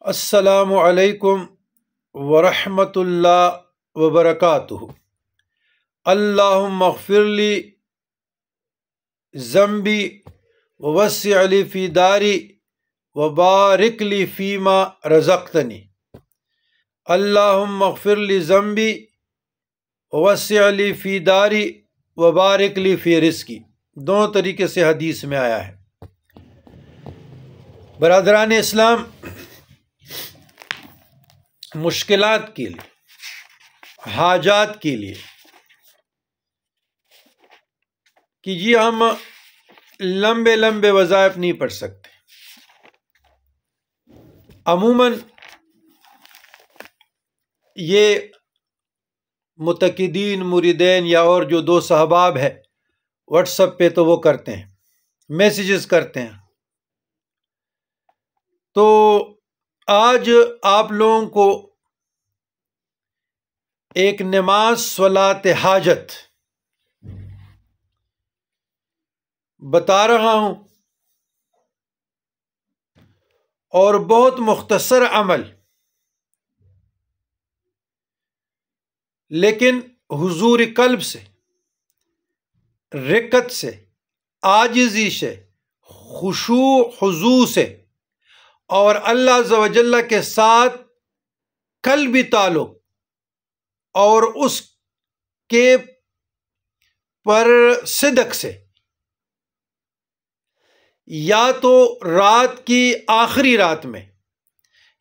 السلام علیکم ورحمۃ اللہ وبرکاتہ۔ اللہم اغفر لی ذنبی ووسع لی فی داری وبارک لی فیما رزقتنی۔ اللہم اغفر لی ذنبی ووسع لی فی داری وبارک لی فی رزقی۔ دونوں طریقے سے حدیث میں آیا ہے۔ برادران اسلام، مشکلات کے لیے، حاجات کے لیے کہ جی ہم لمبے لمبے وظائف نہیں پڑھ سکتے۔ عموماً یہ متقدین، مریدین یا اور جو دوست احباب ہے واٹس ایپ پہ تو وہ کرتے ہیں، میسیجز کرتے ہیں۔ تو آج آپ لوگوں کو ایک نماز صلاۃ حاجت بتا رہا ہوں، اور بہت مختصر عمل، لیکن حضور قلب سے، رقت سے، عاجزی سے، خشوع خضوع سے، اور اللہ عز و جل کے ساتھ قلبی تعلق اور اس کے پر صدق سے، یا تو رات کی آخری رات میں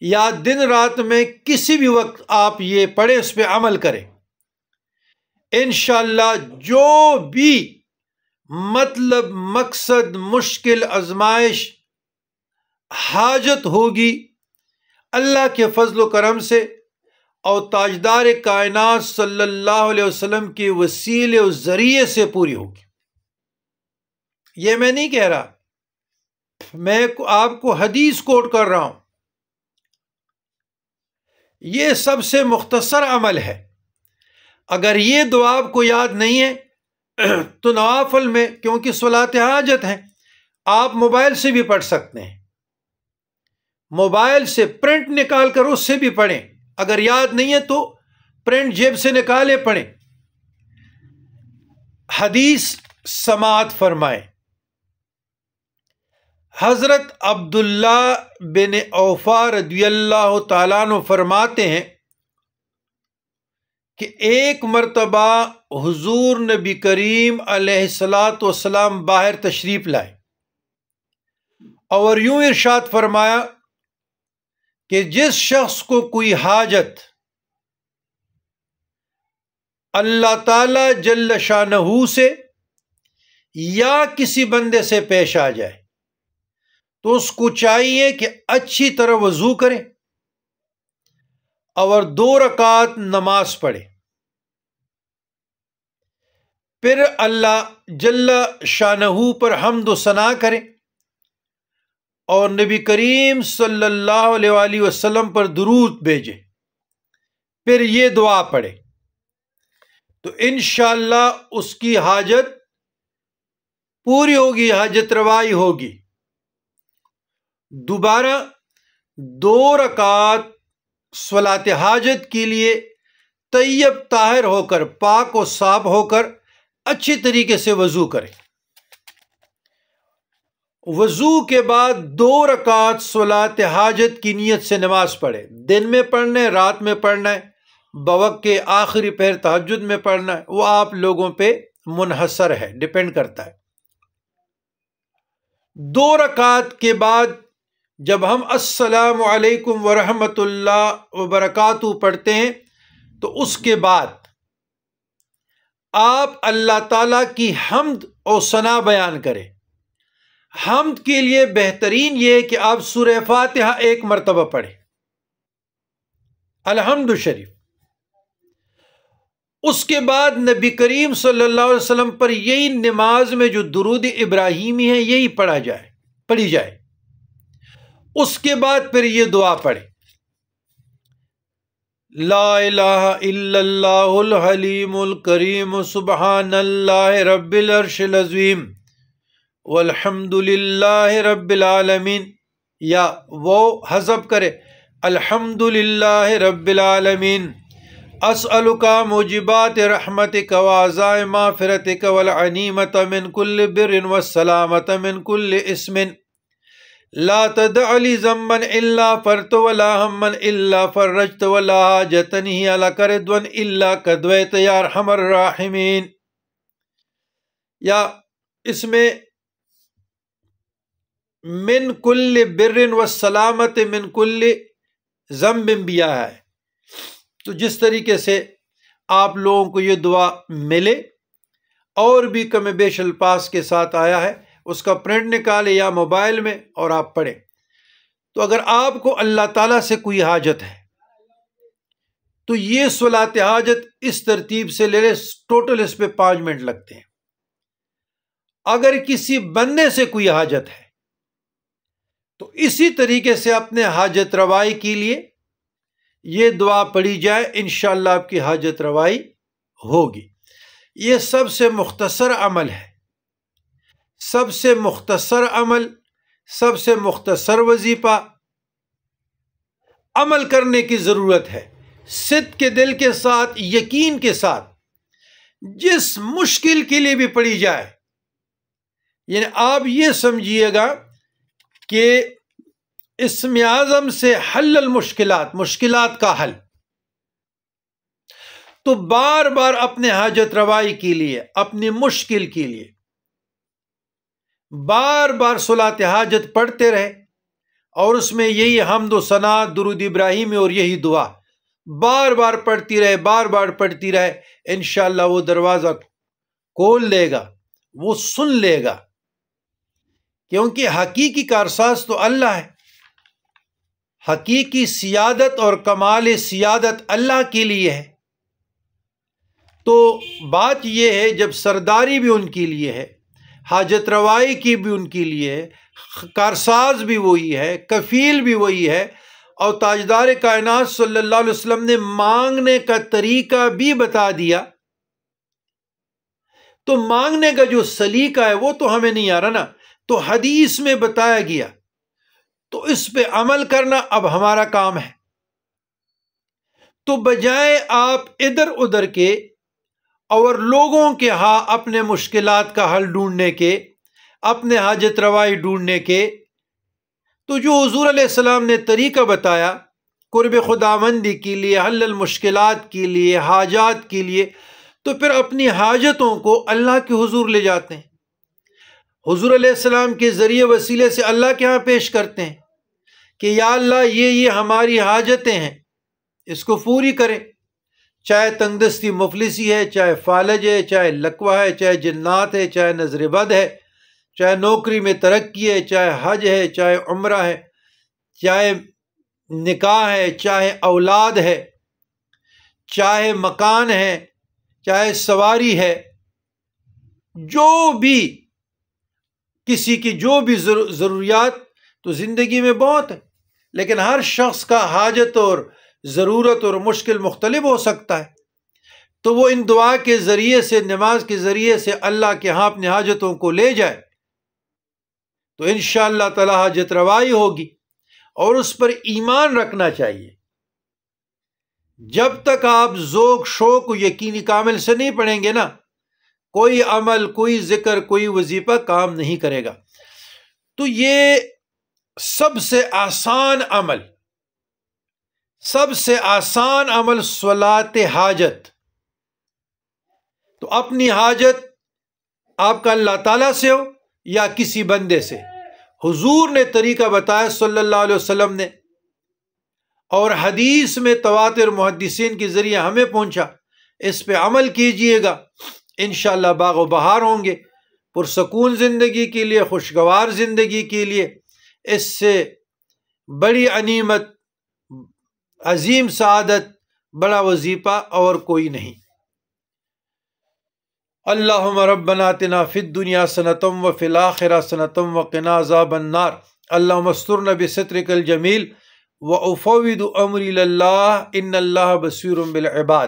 یا دن رات میں کسی بھی وقت آپ یہ پڑھیں، اس پہ عمل کریں، انشاءاللہ جو بھی مطلب، مقصد، مشکل، آزمائش، حاجت ہوگی، اللہ کے فضل و کرم سے اور تاجدار کائنات صلی اللہ علیہ وسلم کے وسیلے و ذریعے سے پوری ہوگی۔ یہ میں نہیں کہہ رہا، میں آپ کو حدیث کوٹ کر رہا ہوں۔ یہ سب سے مختصر عمل ہے۔ اگر یہ دعا آپ کو یاد نہیں ہے تو نوافل میں، کیونکہ صلاۃ حاجت ہے، آپ موبائل سے بھی پڑھ سکتے ہیں۔ موبائل سے پرنٹ نکال کر اس سے بھی پڑھیں۔ اگر یاد نہیں ہے تو پرنٹ جیب سے نکالے پڑھیں۔ حدیث سماعت فرمائیں۔ حضرت عبداللہ بن اوفا رضی اللہ تعالیٰ عنہ فرماتے ہیں کہ ایک مرتبہ حضور نبی کریم علیہ الصلاۃ والسلام باہر تشریف لائے اور یوں ارشاد فرمایا کہ جس شخص کو کوئی حاجت اللہ تعالی جل شانہ سے یا کسی بندے سے پیش آ جائے تو اس کو چاہیے کہ اچھی طرح وضو کرے اور 2 رکعت نماز پڑھے، پھر اللہ جل شانہ پر حمد و ثنا کرے اور نبی کریم صلی اللہ علیہ وآلہ وسلم پر درود بھیجے، پھر یہ دعا پڑھے تو انشاءاللہ اس کی حاجت پوری ہوگی، حاجت روائی ہوگی۔ دوبارہ 2 رکعت صلاۃ حاجت کے لیے طیب طاہر ہو کر، پاک و صاف ہو کر اچھی طریقے سے وضو کرے۔ وضو کے بعد 2 رکعت صلاۃ حاجت کی نیت سے نماز پڑھے۔ دن میں پڑھنا ہے، رات میں پڑھنا ہے، بوقت کے آخری پہر تہجد میں پڑھنا ہے، وہ آپ لوگوں پہ منحصر ہے، ڈیپینڈ کرتا ہے۔ 2 رکعت کے بعد جب ہم السلام علیکم ورحمۃ اللہ وبرکاتہ پڑھتے ہیں تو اس کے بعد آپ اللہ تعالیٰ کی حمد اور ثنا بیان کریں۔ حمد کے لیے بہترین یہ ہے کہ آپ سورہ فاتحہ 1 مرتبہ پڑھیں، الحمد شریف۔ اس کے بعد نبی کریم صلی اللہ علیہ وسلم پر یہی نماز میں جو درود ابراہیمی ہے یہی پڑھی جائے۔ اس کے بعد پھر یہ دعا پڑھیں، لا الہ الا اللہ الحلیم الکریم سبحان اللہ رب العرش العظیم والحمد للہ رب العالمین، یا وہ حذف کرے الحمد للہ رب العالمین اسألک موجبات رحمتک وعزائم مغفرتک والعنیمۃ من کل بر والسلامۃ من کل اسم لا تدع لی ذنبا الا فرت ولا ہما الا فرجت ولا حاجۃ ہی لک رضوا الا قضیت یا ارحم الراحمین. یا اس میں من کل بر والسلامۃ من کل ذنب بھی آیا ہے. تو جس طریقے سے آپ لوگوں کو یہ دعا ملے اور بھی کم بیش الفاظ کے ساتھ آیا ہے، اس کا پرنٹ نکالے یا موبائل میں اور آپ پڑھیں. تو اگر آپ کو اللہ تعالیٰ سے کوئی حاجت ہے تو یہ صلاۃ حاجت اس ترتیب سے لے لے، ٹوٹل اس پہ 5 منٹ لگتے ہیں. اگر کسی بندے سے کوئی حاجت ہے تو اسی طریقے سے اپنے حاجت روائی کے لیے یہ دعا پڑھی جائے، انشاءاللہ آپ کی حاجت روائی ہوگی. یہ سب سے مختصر عمل ہے، سب سے مختصر عمل، سب سے مختصر وظیفہ. عمل کرنے کی ضرورت ہے صدق کے دل کے ساتھ، یقین کے ساتھ. جس مشکل کے لیے بھی پڑھی جائے، یعنی آپ یہ سمجھیے گا کہ اسم اعظم سے حل المشکلات، مشکلات کا حل. تو بار بار اپنے حاجت روائی کے لیے، اپنی مشکل کے لیے بار بار صلاۃ حاجت پڑھتے رہے، اور اس میں یہی حمد و ثنا، درود ابراہیمی اور یہی دعا بار بار پڑھتی رہے، بار بار پڑھتی رہے. انشاءاللہ وہ دروازہ کھول لے گا، وہ سن لے گا، کیونکہ حقیقی کارساز تو اللہ ہے. حقیقی سیادت اور کمال سیادت اللہ کے لیے ہے. تو بات یہ ہے، جب سرداری بھی ان کے لیے ہے، حاجت روائی کی بھی ان کے لیے ہے، کارساز بھی وہی ہے، کفیل بھی وہی ہے، اور تاجدار کائنات صلی اللہ علیہ وسلم نے مانگنے کا طریقہ بھی بتا دیا. تو مانگنے کا جو سلیقہ ہے وہ تو ہمیں نہیں آ رہا نا، تو حدیث میں بتایا گیا، تو اس پہ عمل کرنا اب ہمارا کام ہے. تو بجائے آپ ادھر ادھر کے اور لوگوں کے ہاں اپنے مشکلات کا حل ڈھونڈنے کے، اپنے حاجت روائی ڈھونڈنے کے، تو جو حضور علیہ السلام نے طریقہ بتایا قرب خداوندی کے لیے، حل المشکلات کے لیے، حاجات کے لیے، تو پھر اپنی حاجتوں کو اللہ کے حضور لے جاتے ہیں، حضور علیہ السلام کے ذریعے وسیلے سے اللہ کے ہاں پیش کرتے ہیں کہ یا اللہ یہ ہماری حاجتیں ہیں، اس کو پوری کریں. چاہے تنگ دستی مفلسی ہے، چاہے فالج ہے، چاہے لقوہ ہے، چاہے جنات ہے، چاہے نظر بد ہے، چاہے نوکری میں ترقی ہے، چاہے حج ہے، چاہے عمرہ ہے، چاہے نکاح ہے، چاہے اولاد ہے، چاہے مکان ہے، چاہے سواری ہے، جو بھی کسی کی جو بھی ضروریات تو زندگی میں بہت ہے، لیکن ہر شخص کا حاجت اور ضرورت اور مشکل مختلف ہو سکتا ہے. تو وہ ان دعا کے ذریعے سے، نماز کے ذریعے سے اللہ کے ہاں اپنی حاجتوں کو لے جائے تو انشاءاللہ تعالی حاجت روائی ہوگی. اور اس پر ایمان رکھنا چاہیے. جب تک آپ ذوق شوق یقینی کامل سے نہیں پڑھیں گے نا، کوئی عمل، کوئی ذکر، کوئی وظیفہ کام نہیں کرے گا. تو یہ سب سے آسان عمل، سب سے آسان عمل صلاۃ حاجت. تو اپنی حاجت آپ کا اللہ تعالیٰ سے ہو یا کسی بندے سے، حضور نے طریقہ بتایا صلی اللہ علیہ وسلم نے، اور حدیث میں تواتر محدثین کے ذریعے ہمیں پہنچا. اس پہ عمل کیجئے گا، انشاءاللہ باغ و بہار ہوں گے، پرسکون زندگی کے لیے، خوشگوار زندگی کے لیے. اس سے بڑی غنیمت، عظیم سعادت، بڑا وظیفہ اور کوئی نہیں. اللہم ربنا آتنا فی الدنیا حسنۃ وفی الآخرۃ حسنۃ وقنا عذاب النار. اللہم استرنا بسترک الجمیل وافوض امری الی اللہ ان اللہ بصیر بالعباد.